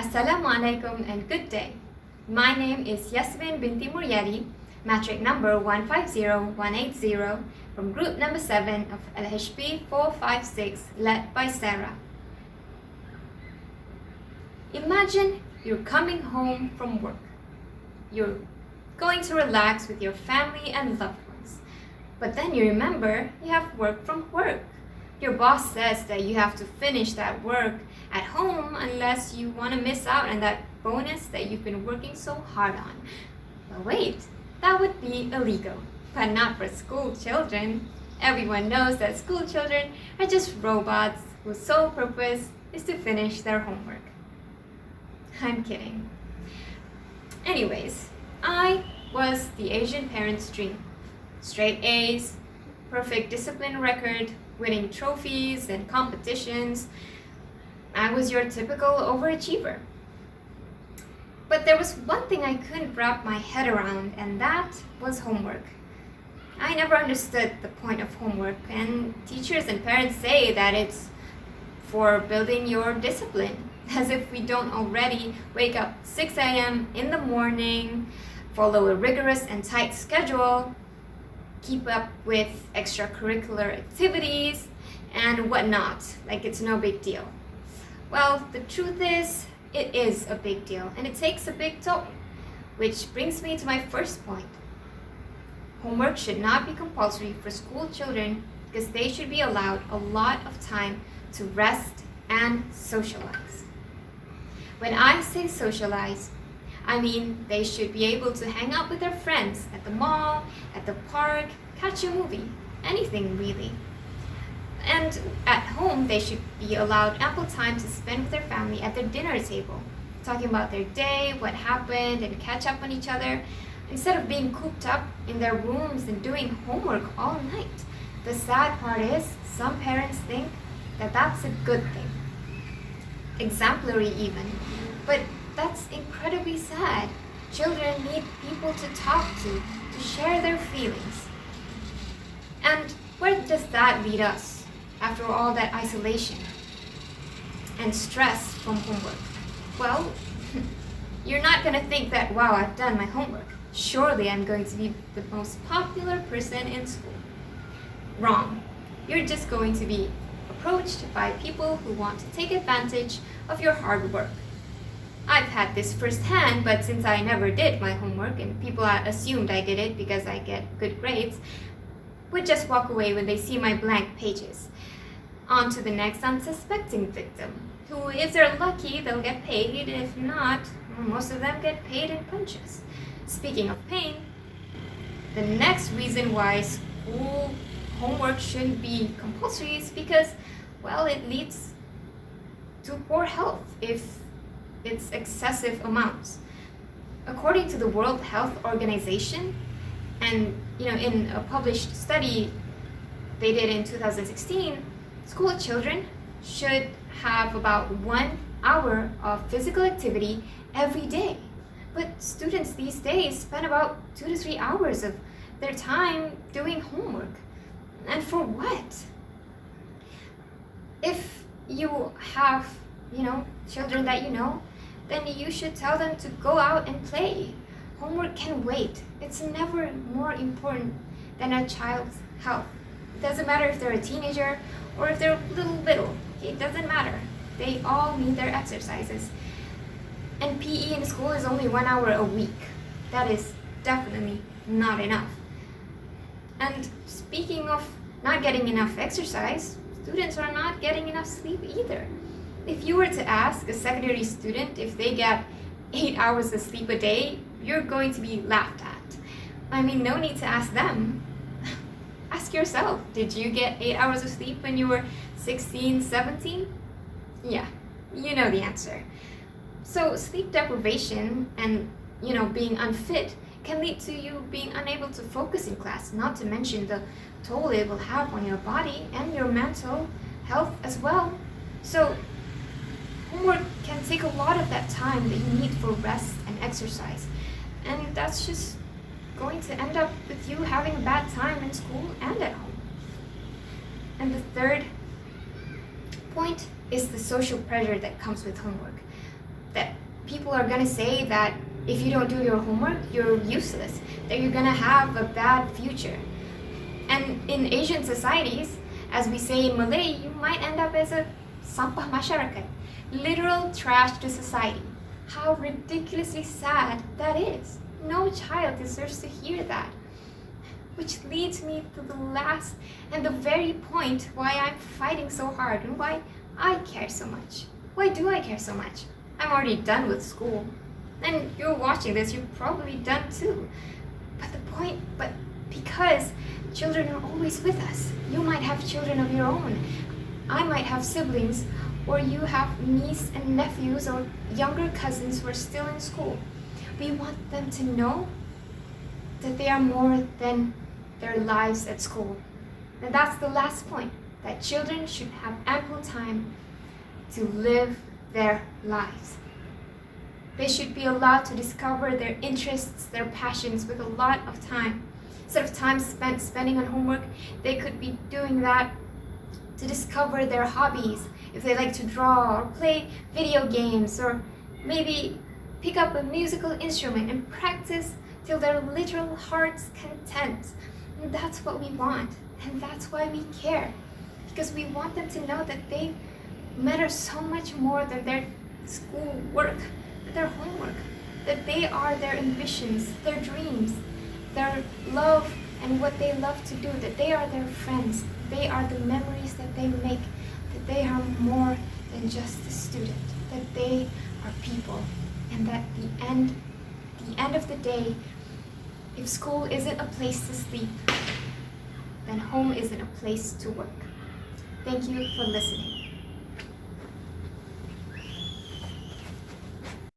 Assalamualaikum and good day. My name is Yasmin binti Muryadi, matric number 150180 from group number 7 of LHP 456 led by Sarah. Imagine you're coming home from work. You're going to relax with your family and loved ones. But then you remember you have work from work. Your boss says that you have to finish that work at home unless you want to miss out on that bonus that you've been working so hard on. But wait, that would be illegal, but not for school children. Everyone knows that school children are just robots whose sole purpose is to finish their homework. I'm kidding. Anyways, I was the Asian parent's dream. Straight A's, perfect discipline record, winning trophies and competitions. I was your typical overachiever. But there was one thing I couldn't wrap my head around, and that was homework. I never understood the point of homework, and teachers and parents say that it's for building your discipline, as if we don't already wake up 6 a.m. in the morning, follow a rigorous and tight schedule, keep up with extracurricular activities and whatnot, like it's no big deal. Well, the truth is, it is a big deal and it takes a big toll, which brings me to my first point. Homework should not be compulsory for school children because they should be allowed a lot of time to rest and socialize. When I say socialize, I mean they should be able to hang out with their friends at the mall, at the park, catch a movie, anything really. And at home, they should be allowed ample time to spend with their family at their dinner table, talking about their day, what happened, and catch up on each other, instead of being cooped up in their rooms and doing homework all night. The sad part is, some parents think that that's a good thing. Exemplary even. But that's incredibly sad. Children need people to talk to share their feelings. And where does that lead us after all that isolation and stress from homework? Well, you're not going to think that, wow, I've done my homework. Surely I'm going to be the most popular person in school. Wrong. You're just going to be approached by people who want to take advantage of your hard work. I've had this firsthand, but since I never did my homework and people assumed I did it because I get good grades, would just walk away when they see my blank pages. On to the next unsuspecting victim, who, if they're lucky, they'll get paid. If not, most of them get paid in punches. Speaking of pain, the next reason why school homework shouldn't be compulsory is because, well, it leads to poor health if it's excessive amounts. According to the World Health Organization, and in a published study they did in 2016, school children should have about 1 hour of physical activity every day. But students these days spend about 2 to 3 hours of their time doing homework. And for what? If you have, children that then you should tell them to go out and play. Homework can wait. It's never more important than a child's health. It doesn't matter if they're a teenager or if they're little. It doesn't matter. They all need their exercises. And PE in school is only 1 hour a week. That is definitely not enough. And speaking of not getting enough exercise, students are not getting enough sleep either. If you were to ask a secondary student if they get 8 hours of sleep a day, you're going to be laughed at. I mean, no need to ask them. Ask yourself, did you get 8 hours of sleep when you were 16, 17? Yeah, you know the answer. So sleep deprivation and, being unfit can lead to you being unable to focus in class, not to mention the toll it will have on your body and your mental health as well. So homework can take a lot of that time that you need for rest and exercise. And that's just going to end up with you having a bad time in school and at home. And the third point is the social pressure that comes with homework. That people are gonna say that if you don't do your homework, you're useless, that you're gonna have a bad future. And in Asian societies, as we say in Malay, you might end up as a sampah masyarakat, literal trash to society. How ridiculously sad that is. No child deserves to hear that. Which leads me to the last and the very point why I'm fighting so hard and why I care so much. Why do I care so much? I'm already done with school. And you're watching this, you're probably done too. But because children are always with us. You might have children of your own. I might have siblings, or you have niece and nephews or younger cousins who are still in school. We want them to know that they are more than their lives at school. And that's the last point, that children should have ample time to live their lives. They should be allowed to discover their interests, their passions with a lot of time. Instead of time spent spending on homework, they could be doing that to discover their hobbies. If they like to draw or play video games, or maybe pick up a musical instrument and practice till their literal heart's content. And that's what we want, and that's why we care. Because we want them to know that they matter so much more than their school work, their homework, that they are their ambitions, their dreams, their love and what they love to do, that they are their friends, they are the memories that they make, that they are more than just a student, that they are people, and that the end of the day, if school isn't a place to sleep, then home isn't a place to work. Thank you for listening.